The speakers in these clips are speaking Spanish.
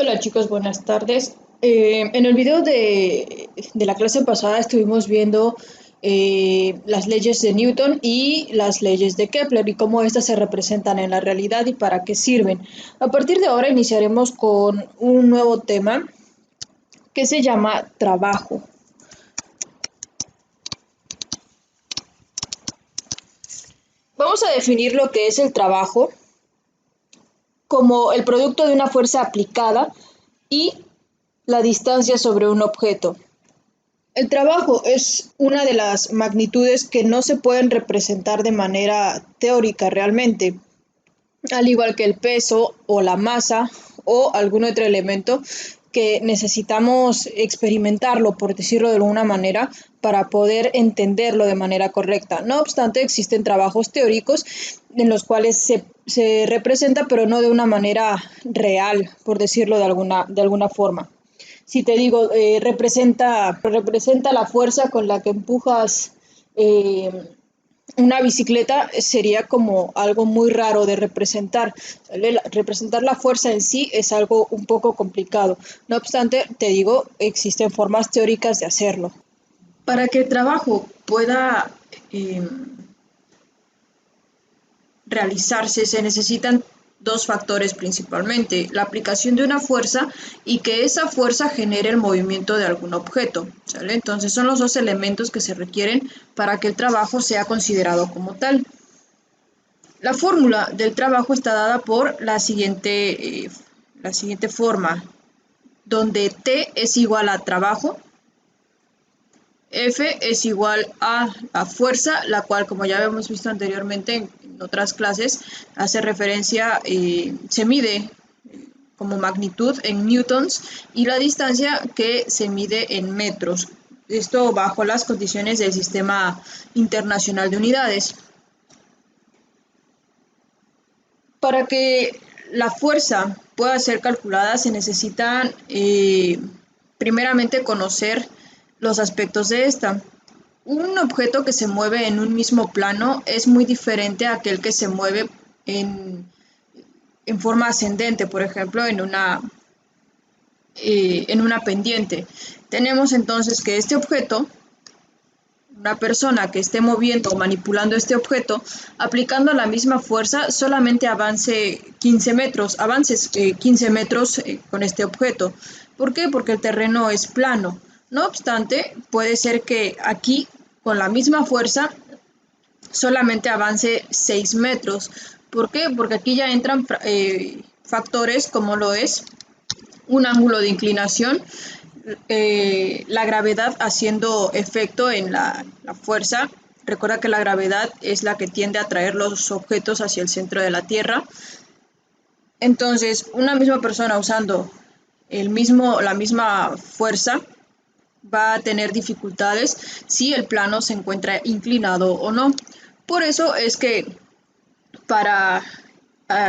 Hola chicos, buenas tardes. En el video de la clase pasada estuvimos viendo las leyes de Newton y las leyes de Kepler y cómo estas se representan en la realidad y para qué sirven. A partir de ahora iniciaremos con un nuevo tema que se llama trabajo. Vamos a definir lo que es el trabajo como el producto de una fuerza aplicada y la distancia sobre un objeto. El trabajo es una de las magnitudes que no se pueden representar de manera teórica realmente, al igual que el peso o la masa o algún otro elemento que necesitamos experimentarlo, por decirlo de alguna manera, para poder entenderlo de manera correcta. No obstante, existen trabajos teóricos en los cuales se representa, pero no de una manera real, por decirlo de alguna forma. Si te digo, representa la fuerza con la que empujas eh, una bicicleta, sería como algo muy raro de representar. Representar la fuerza en sí es algo un poco complicado. No obstante, te digo, existen formas teóricas de hacerlo. Para que el trabajo pueda eh, realizarse se necesitan dos factores principalmente, la aplicación de una fuerza y que esa fuerza genere el movimiento de algún objeto, ¿sale? Entonces son los dos elementos que se requieren para que el trabajo sea considerado como tal. La fórmula del trabajo está dada por la siguiente forma, donde T es igual a trabajo, F es igual a la fuerza, la cual, como ya habíamos visto anteriormente en otras clases, hace referencia, se mide como magnitud en newtons y la distancia que se mide en metros. Esto bajo las condiciones del Sistema Internacional de Unidades. Para que la fuerza pueda ser calculada se necesitan primeramente conocer los aspectos de esta. Un objeto que se mueve en un mismo plano es muy diferente a aquel que se mueve en forma ascendente, por ejemplo, en una pendiente. Tenemos entonces que este objeto, una persona que esté moviendo o manipulando este objeto, aplicando la misma fuerza, solamente avance 15 metros, avances 15 metros con este objeto. ¿Por qué? Porque el terreno es plano. No obstante, puede ser que aquí, con la misma fuerza, solamente avance 6 metros. ¿Por qué? Porque aquí ya entran factores como lo es un ángulo de inclinación, la gravedad haciendo efecto en la fuerza. Recuerda que la gravedad es la que tiende a traer los objetos hacia el centro de la Tierra. Entonces, una misma persona usando la misma fuerza va a tener dificultades si el plano se encuentra inclinado o no. Por eso es que para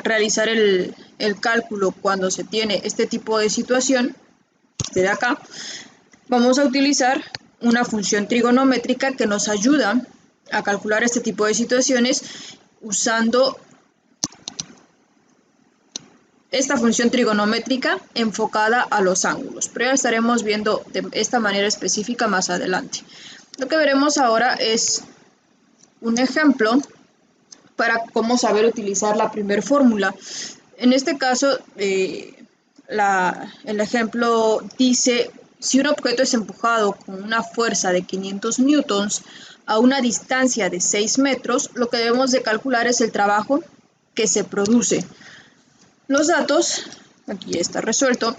realizar el cálculo cuando se tiene este tipo de situación, de acá, vamos a utilizar una función trigonométrica que nos ayuda a calcular este tipo de situaciones usando esta función trigonométrica enfocada a los ángulos, pero ya estaremos viendo de esta manera específica más adelante. Lo que veremos ahora es un ejemplo para cómo saber utilizar la primera fórmula. En este caso, el ejemplo dice, si un objeto es empujado con una fuerza de 500 newtons a una distancia de 6 metros, lo que debemos de calcular es el trabajo que se produce. Los datos, aquí está resuelto.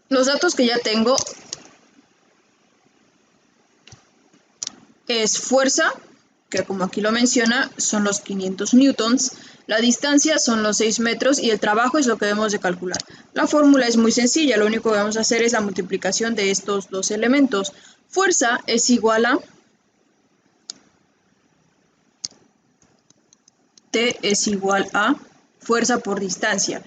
Los datos que ya tengo es fuerza, que como aquí lo menciona, son los 500 newtons, la distancia son los 6 metros y el trabajo es lo que debemos de calcular. La fórmula es muy sencilla, lo único que vamos a hacer es la multiplicación de estos dos elementos. Fuerza es igual a T es igual a fuerza por distancia.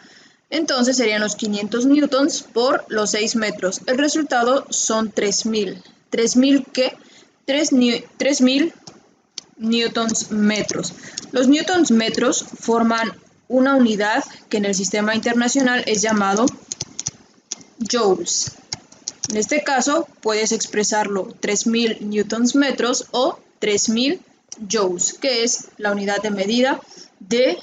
Entonces serían los 500 newtons por los 6 metros. El resultado son 3000. ¿3000 qué? 3000 newtons metros. Los newtons metros forman una unidad que en el sistema internacional es llamado joules. En este caso puedes expresarlo 3000 newtons metros o 3000 joules, que es la unidad de medida del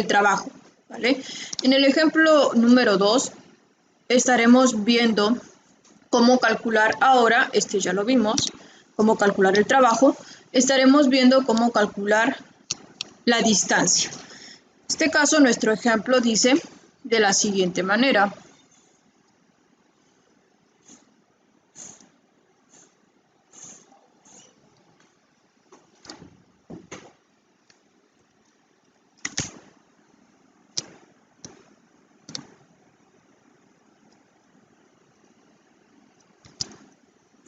trabajo, ¿vale? En el ejemplo número 2 estaremos viendo cómo calcular ahora, ya lo vimos, cómo calcular el trabajo. Estaremos viendo cómo calcular la distancia. En este caso, nuestro ejemplo dice de la siguiente manera.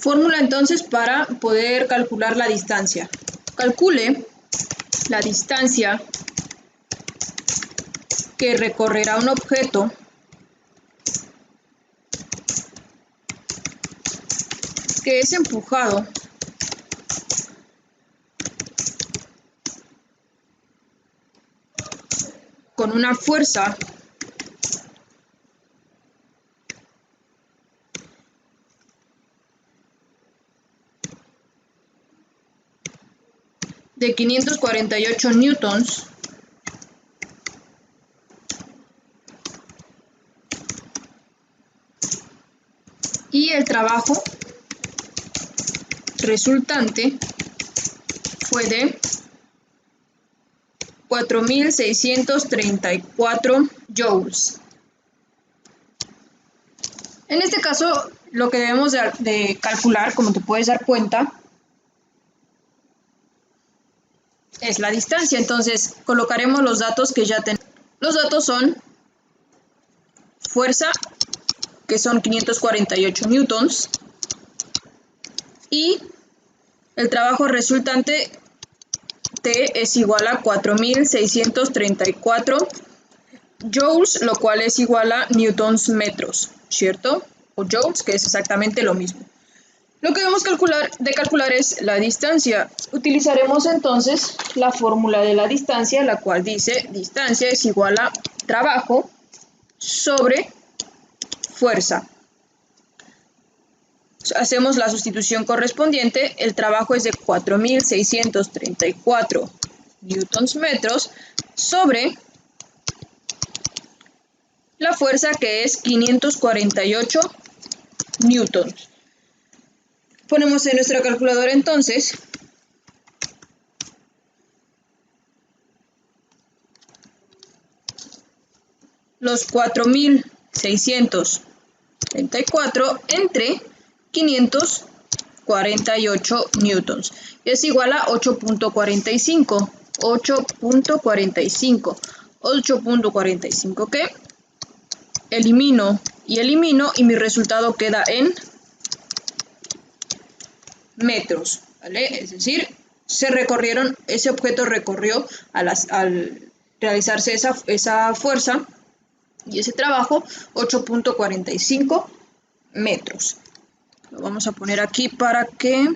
Fórmula entonces para poder calcular la distancia. Calcule la distancia que recorrerá un objeto que es empujado con una fuerza de 548 newtons y el trabajo resultante fue de 4634 joules. En este caso, lo que debemos de calcular, como te puedes dar cuenta, es la distancia. Entonces, colocaremos los datos que ya tenemos. Los datos son fuerza, que son 548 newtons, y el trabajo resultante T es igual a 4634 joules, lo cual es igual a newtons metros, ¿cierto? O joules, que es exactamente lo mismo. Lo que debemos calcular es la distancia. Utilizaremos entonces la fórmula de la distancia, la cual dice distancia es igual a trabajo sobre fuerza. Hacemos la sustitución correspondiente. El trabajo es de 4634 newtons metros sobre la fuerza, que es 548 newtons. Ponemos en nuestra calculadora entonces los 4634 entre 548 newtons. Es igual a 8.45. 8.45, que elimino y mi resultado queda en metros, ¿vale? Es decir, ese objeto recorrió al realizarse esa fuerza y ese trabajo 8.45 metros. Lo vamos a poner aquí para que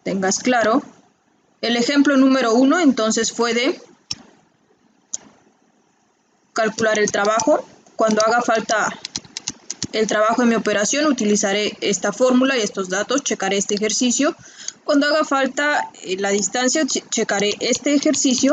tengas claro. El ejemplo número 1 entonces fue de calcular el trabajo. Cuando haga falta el trabajo en mi operación, utilizaré esta fórmula y estos datos, checaré este ejercicio. Cuando haga falta la distancia, checaré este ejercicio